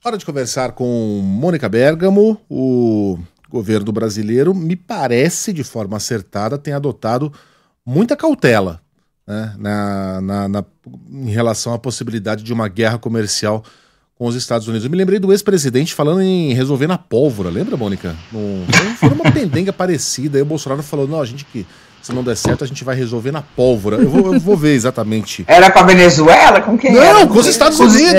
Hora de conversar com Mônica Bergamo. O governo brasileiro, me parece, de forma acertada, tem adotado muita cautela, né, em relação à possibilidade de uma guerra comercial com os Estados Unidos. Eu me lembrei do ex-presidente falando em resolver na pólvora, lembra, Mônica? Foi uma pendenga parecida, aí o Bolsonaro falou, não, a gente que, se não der certo, a gente vai resolver na pólvora. Eu vou ver exatamente. Era com a Venezuela? Com quem era? Não, com os Estados Unidos.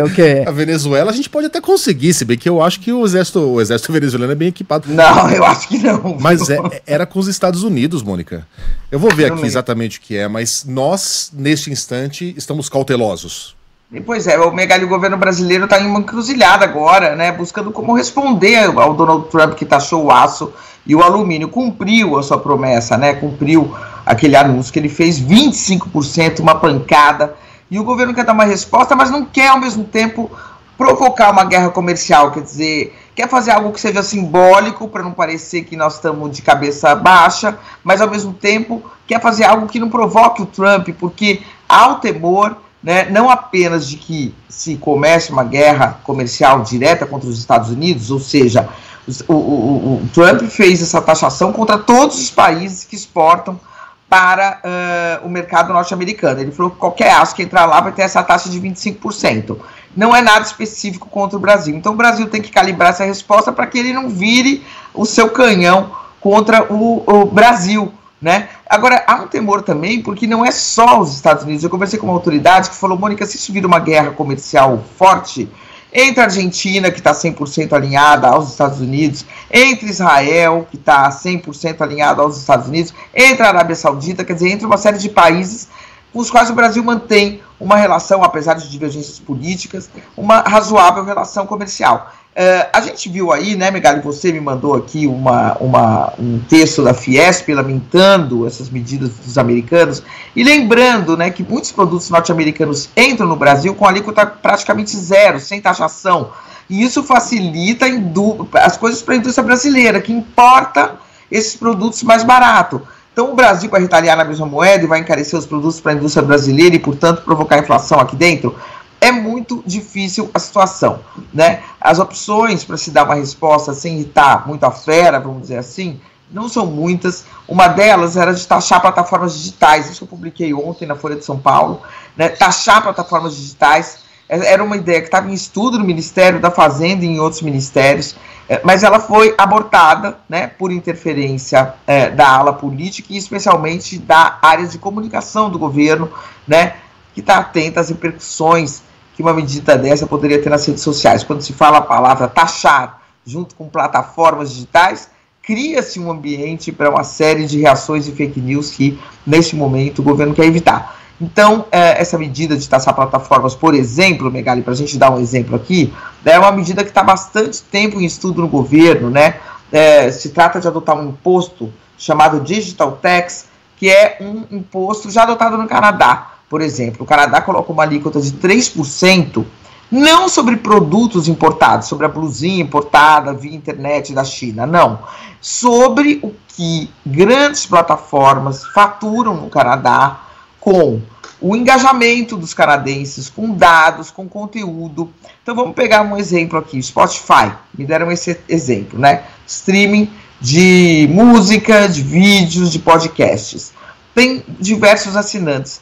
O quê? A Venezuela a gente pode até conseguir, se bem que eu acho que o exército venezuelano é bem equipado. Não, eu acho que não. Mas era com os Estados Unidos, Mônica. Eu vou ver aqui exatamente o que é, mas nós, neste instante, estamos cautelosos. Pois é, o Megali, o governo brasileiro está em uma encruzilhada agora, né, buscando como responder ao Donald Trump, que taxou o aço e o alumínio. Cumpriu a sua promessa, né, cumpriu aquele anúncio que ele fez, 25%, uma pancada, e o governo quer dar uma resposta, mas não quer, ao mesmo tempo, provocar uma guerra comercial, quer dizer, quer fazer algo que seja simbólico, para não parecer que nós estamos de cabeça baixa, mas, ao mesmo tempo, quer fazer algo que não provoque o Trump, porque há o temor, né, não apenas de que se comece uma guerra comercial direta contra os Estados Unidos, ou seja, o Trump fez essa taxação contra todos os países que exportam para o mercado norte-americano. Ele falou que qualquer aço que entrar lá vai ter essa taxa de 25%. Não é nada específico contra o Brasil. Então o Brasil tem que calibrar essa resposta para que ele não vire o seu canhão contra o Brasil, né? Agora, há um temor também, porque não é só os Estados Unidos. Eu conversei com uma autoridade que falou, Mônica, se isso vira uma guerra comercial forte, entre a Argentina, que está 100% alinhada aos Estados Unidos, entre Israel, que está 100% alinhado aos Estados Unidos, entre a Arábia Saudita, quer dizer, entre uma série de países com os quais o Brasil mantém uma relação, apesar de divergências políticas, uma razoável relação comercial. A gente viu aí, né, Megali, você me mandou aqui um texto da Fiesp lamentando essas medidas dos americanos e lembrando, né, que muitos produtos norte-americanos entram no Brasil com alíquota praticamente zero, sem taxação, e isso facilita as coisas para a indústria brasileira, que importa esses produtos mais barato. Então o Brasil vai retaliar na mesma moeda e vai encarecer os produtos para a indústria brasileira e, portanto, provocar inflação aqui dentro? É muito difícil a situação, né? As opções para se dar uma resposta sem irritar muito a fera, vamos dizer assim, não são muitas. Uma delas era de taxar plataformas digitais, isso eu publiquei ontem na Folha de São Paulo, né? Taxar plataformas digitais era uma ideia que estava em estudo no Ministério da Fazenda e em outros ministérios, mas ela foi abortada, né, por interferência da ala política e especialmente da área de comunicação do governo, né, que está atenta às repercussões que uma medida dessa poderia ter nas redes sociais. Quando se fala a palavra taxar junto com plataformas digitais, cria-se um ambiente para uma série de reações e fake news que, neste momento, o governo quer evitar. Então, essa medida de taxar plataformas, por exemplo, Megali, para a gente dar um exemplo aqui, é uma medida que está há bastante tempo em estudo no governo, né? Se trata de adotar um imposto chamado Digital Tax, que é um imposto já adotado no Canadá. Por exemplo, o Canadá coloca uma alíquota de 3%, não sobre produtos importados, sobre a blusinha importada via internet da China, não. Sobre o que grandes plataformas faturam no Canadá com o engajamento dos canadenses, com dados, com conteúdo. Então vamos pegar um exemplo aqui, Spotify, me deram esse exemplo, né? Streaming de música, de vídeos, de podcasts. Tem diversos assinantes.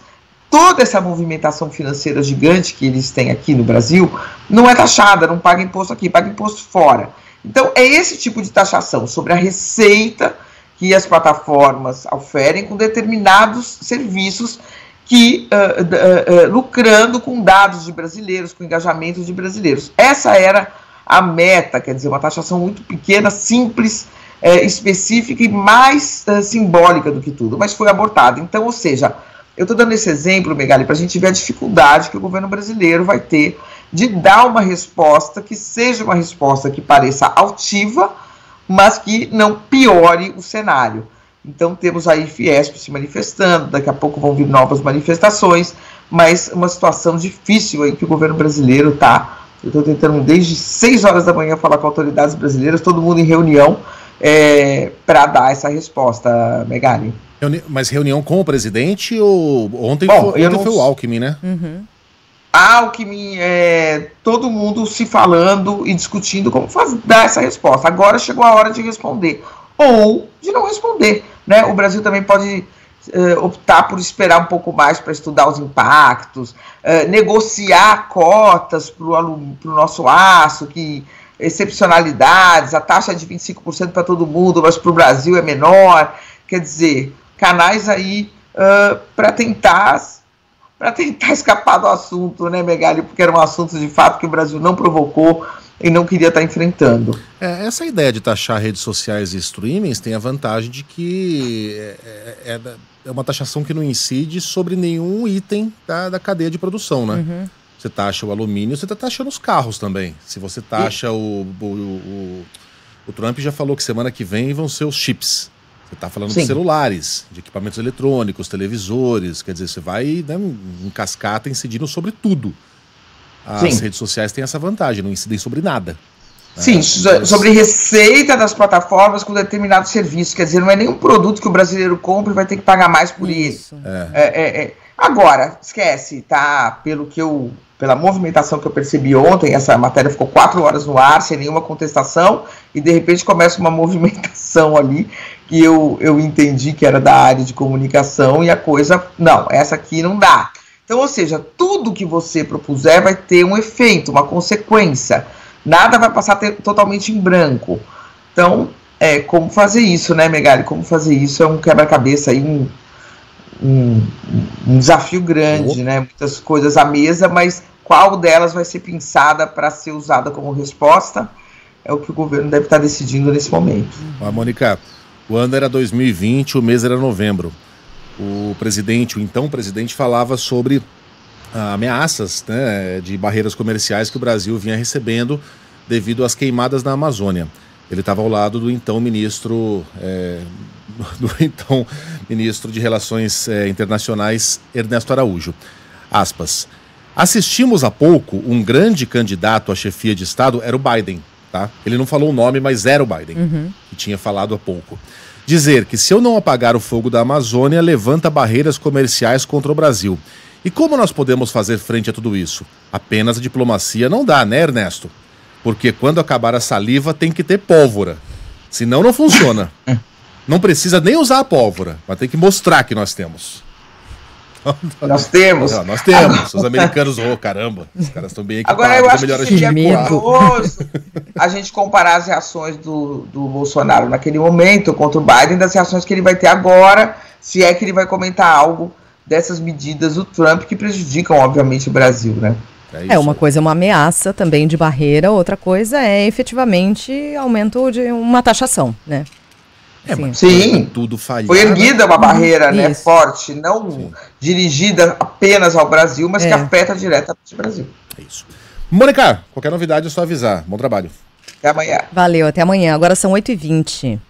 Toda essa movimentação financeira gigante que eles têm aqui no Brasil não é taxada, não paga imposto aqui, paga imposto fora. Então é esse tipo de taxação sobre a receita que as plataformas oferem com determinados serviços que lucrando com dados de brasileiros, com engajamento de brasileiros. Essa era a meta, quer dizer, uma taxação muito pequena, simples, específica e mais simbólica do que tudo, mas foi abortada. Então, ou seja, eu estou dando esse exemplo, Megali, para a gente ver a dificuldade que o governo brasileiro vai ter de dar uma resposta que seja uma resposta que pareça altiva, mas que não piore o cenário. Então temos aí Fiesp se manifestando, daqui a pouco vão vir novas manifestações, mas uma situação difícil aí que o governo brasileiro está. Eu estou tentando desde 6 horas da manhã falar com autoridades brasileiras, todo mundo em reunião, para dar essa resposta, Megali. Mas reunião com o presidente ou ontem foi o Alckmin, né? Uhum. Alckmin, todo mundo se falando e discutindo como dar essa resposta. Agora chegou a hora de responder, ou de não responder, né? O Brasil também pode optar por esperar um pouco mais para estudar os impactos, negociar cotas para o nosso aço, que excepcionalidades, a taxa de 25% para todo mundo, mas para o Brasil é menor. Quer dizer, canais aí para tentar escapar do assunto, né, Megali? Porque era um assunto de fato que o Brasil não provocou e não queria estar enfrentando. Essa ideia de taxar redes sociais e streamings tem a vantagem de que é uma taxação que não incide sobre nenhum item da cadeia de produção, né? Uhum. Você taxa o alumínio, você está taxando os carros também. Se você taxa o Trump já falou que semana que vem vão ser os chips. Você está falando de celulares, de equipamentos eletrônicos, televisores, quer dizer, você vai, né, em cascata incidindo sobre tudo. As redes sociais têm essa vantagem, não incidem sobre nada. Sim, sobre receita das plataformas com determinados serviços. Quer dizer, não é nenhum produto que o brasileiro compra e vai ter que pagar mais por isso. Agora, esquece, tá? Pela movimentação que eu percebi ontem, essa matéria ficou 4 horas no ar, sem nenhuma contestação, e de repente começa uma movimentação ali, que eu entendi que era da área de comunicação, e a coisa, não, essa aqui não dá. Então, ou seja, tudo que você propuser vai ter um efeito, uma consequência. Nada vai passar totalmente em branco. Então, como fazer isso, né, Megali? Como fazer isso é um quebra-cabeça aí, um desafio grande, né? Muitas coisas à mesa, mas qual delas vai ser pensada para ser usada como resposta é o que o governo deve estar decidindo nesse momento. Mônica, o ano era 2020, o mês era novembro. O então presidente falava sobre ameaças, né, de barreiras comerciais que o Brasil vinha recebendo devido às queimadas na Amazônia. Ele estava ao lado do então ministro de Relações Internacionais, Ernesto Araújo. Aspas. Assistimos há pouco um grande candidato à chefia de Estado, era o Biden, tá? Ele não falou o nome, mas era o Biden, que tinha falado há pouco. Dizer que se eu não apagar o fogo da Amazônia, levanta barreiras comerciais contra o Brasil. E como nós podemos fazer frente a tudo isso? Apenas a diplomacia não dá, né, Ernesto? Porque quando acabar a saliva tem que ter pólvora. Senão não funciona. Não precisa nem usar a pólvora, mas tem que mostrar que nós temos. Nós temos. Não, nós temos. Os americanos, caramba, os caras estão bem equipados. Agora eu acho que seria curioso a gente comparar as reações do Bolsonaro naquele momento contra o Biden das reações que ele vai ter agora, se é que ele vai comentar algo dessas medidas do Trump que prejudicam, obviamente, o Brasil, né? Uma coisa é uma ameaça também de barreira, outra coisa é efetivamente aumento de uma taxação, né? Sim, tudo falhado. Foi erguida uma barreira, né, forte, não dirigida apenas ao Brasil, mas que afeta diretamente o Brasil. É isso. Mônica, qualquer novidade é só avisar. Bom trabalho. Até amanhã. Valeu, até amanhã. Agora são 8h20.